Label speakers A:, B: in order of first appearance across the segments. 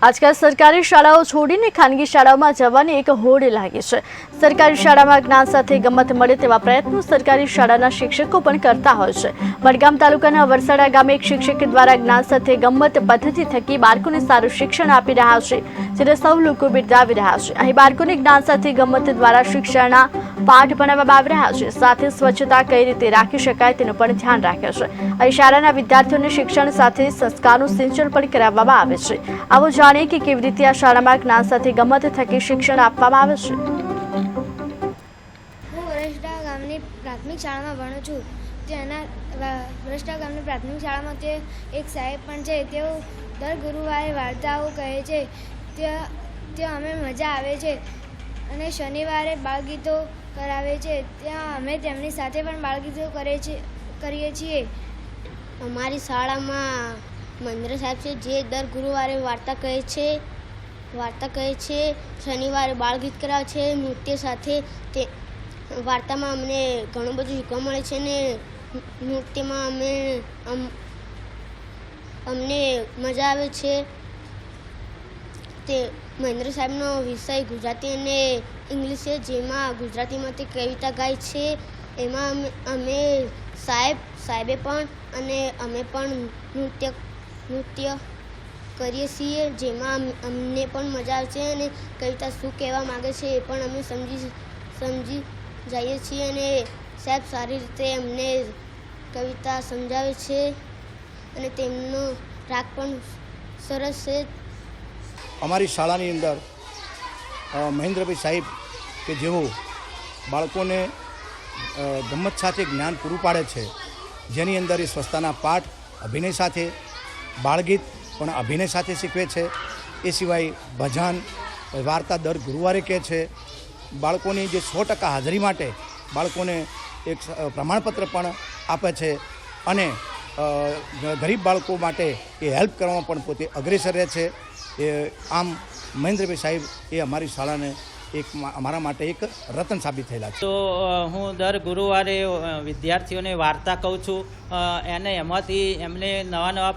A: આજકાલ સરકારી શાળાઓ છોડીને ખાનગી શાળાઓમાં જવાની એક હોડ લાગી છે। સરકારી શાળામાં જ્ઞાન સાથે ગમત મળે તેવા પ્રયત્નો સરકારી શાળાના શિક્ષકો પણ કરતા હોય છે। વડગામ તાલુકાના વરસાડા ગામે એક શિક્ષક દ્વારા જ્ઞાન સાથે ગમત પદ્ધતિ થકી બાળકોને સારું શિક્ષણ આપી રહ્યા છે, જેને સૌ લોકો બિરદાવી રહ્યા છે। અહીં બાળકોને જ્ઞાન સાથે ગમત દ્વારા શિક્ષણના પાઠ ભણાવવામાં આવી રહ્યા છે, સાથે સ્વચ્છતા કઈ રીતે રાખી શકાય તેનું પણ ધ્યાન રાખ્યું છે। અહીં શાળાના વિદ્યાર્થીઓને શિક્ષણ સાથે સંસ્કારનું સિંચન પણ કરાવવામાં આવે છે। આવો જાણીએ કે કેવી રીતે આ શાળામાં જ્ઞાન સાથે ગમત થકી શિક્ષણ આપવામાં આવે છે।
B: હું વરસડા ગામની પ્રાથમિક શાળામાં ભણું છું। તેના વરસડા ગામની પ્રાથમિક શાળામાં તે એક સાહેબ પણ છે। તેઓ દર ગુરુવારે વાર્તાઓ કહે છે। ત્યાં અમે મજા આવે છે અને શનિવારે બાળગીતો કરાવે છે। ત્યાં અમે તેમની સાથે પણ બાળગીતો કરીએ છીએ।
C: અમારી શાળામાં મહેન્દ્ર સાહેબ છે, જે દર ગુરુવારે વાર્તા કહે છે, શનિવારે બાળગીત કરાવે છે નૃત્ય સાથે। તે વાર્તામાં અમને ઘણું બધું શીખવા મળે છે ને નૃત્યમાં અમને મજા આવે છે। તે મહેન્દ્ર સાહેબનો વિષય ગુજરાતી અને ઇંગ્લિશ છે, જેમાં ગુજરાતીમાં તે કવિતા ગાય છે। એમાં અમે સાહેબે પણ અને અમે પણ નૃત્ય કરીએ છીએ, જેમાં અમને પણ મજા આવે છે અને કવિતા શું કહેવા માગે છે એ પણ અમે સમજી જઈએ છીએ અને સાહેબ સારી રીતે અમને કવિતા સમજાવે છે અને તેમનો રાગ પણ સરસ છે।
D: અમારી શાળાની અંદર મહેન્દ્રભાઈ સાહેબ કે જેઓ બાળકોને ગમ્મત સાથે જ્ઞાન પૂરું પાડે છે, જેની અંદર એ સ્વચ્છતાના પાઠ અભિનય સાથે, બાળગીત પણ અભિનય સાથે શીખવે છે। એ સિવાય ભજન વાર્તા દર ગુરુવારે કહે છે। બાળકોની જે 100% હાજરી માટે બાળકોને એક પ્રમાણપત્ર પણ આપે છે અને ગરીબ બાળકો માટે એ હેલ્પ કરવામાં પણ પોતે અગ્રેસર રહે છે। આમ મહેન્દ્રભાઈ સાહેબ એ અમારી શાળાને અમારા માટે એક રતન સાબિત થયેલા છે।
E: તો હું દર ગુરુવારે વિદ્યાર્થીઓને વાર્તા કહું છું અને એમાંથી એમને નવા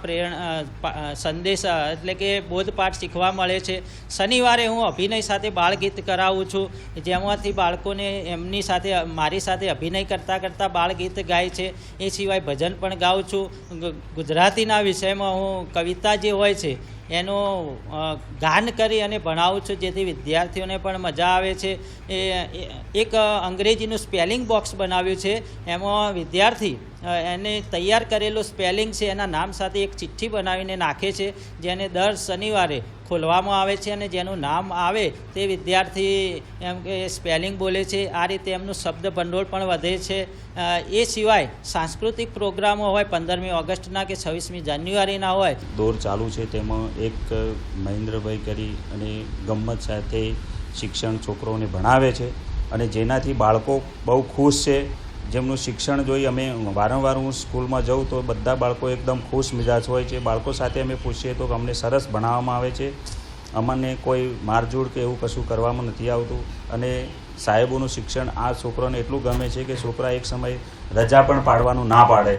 E: સંદેશ એટલે કે બોધપાઠ શીખવા મળે છે। શનિવારે હું અભિનય સાથે બાળગીત કરાવું છું, જેમાંથી બાળકોને એમની સાથે મારી સાથે અભિનય કરતાં બાળગીત ગાય છે। એ સિવાય ભજન પણ ગાઉં છું। ગુજરાતીના વિષયમાં હું કવિતા જે હોય છે એનું ગાન કરી અને ભણાવું છું, જેથી વિદ્યાર્થીઓને પણ મજા આવે છે। એક અંગ્રેજીનું સ્પેલિંગ બોક્સ બનાવ્યું છે, એમાં વિદ્યાર્થી એને તૈયાર કરેલું સ્પેલિંગ છે એના નામ સાથે એક ચિઠ્ઠી બનાવીને નાખે છે, જેને દર શનિવારે ખોલવામાં આવે છે અને જેનું નામ આવે તે વિદ્યાર્થી એમ કે સ્પેલિંગ બોલે છે। આ રીતે એમનું શબ્દ ભંડોળ પણ વધે છે। એ સિવાય સાંસ્કૃતિક પ્રોગ્રામો હોય 15મી ઓગસ્ટના કે 26મી જાન્યુઆરીના હોય।
F: દોર ચાલુ છે, તેમાં એક મહેન્દ્રભાઈ કરી અને ગમ્મત સાથે શિક્ષણ છોકરોને ભણાવે છે અને જેનાથી બાળકો બહુ ખુશ છે। જેમનું શિક્ષણ જોઈ અમે વારંવાર હું સ્કૂલમાં જાઉં તો બધા બાળકો એકદમ ખુશ મિજાજ હોય છે। બાળકો સાથે અમે પૂછીએ તો અમને સરસ ભણાવવામાં આવે છે, અમને કોઈ મારઝૂડ કે એવું કશું કરવામાં નથી આવતું અને સાહેબોનું શિક્ષણ આ છોકરાને એટલું ગમે છે કે છોકરા એક સમય રજા પણ પાડવાનું ના પાડે।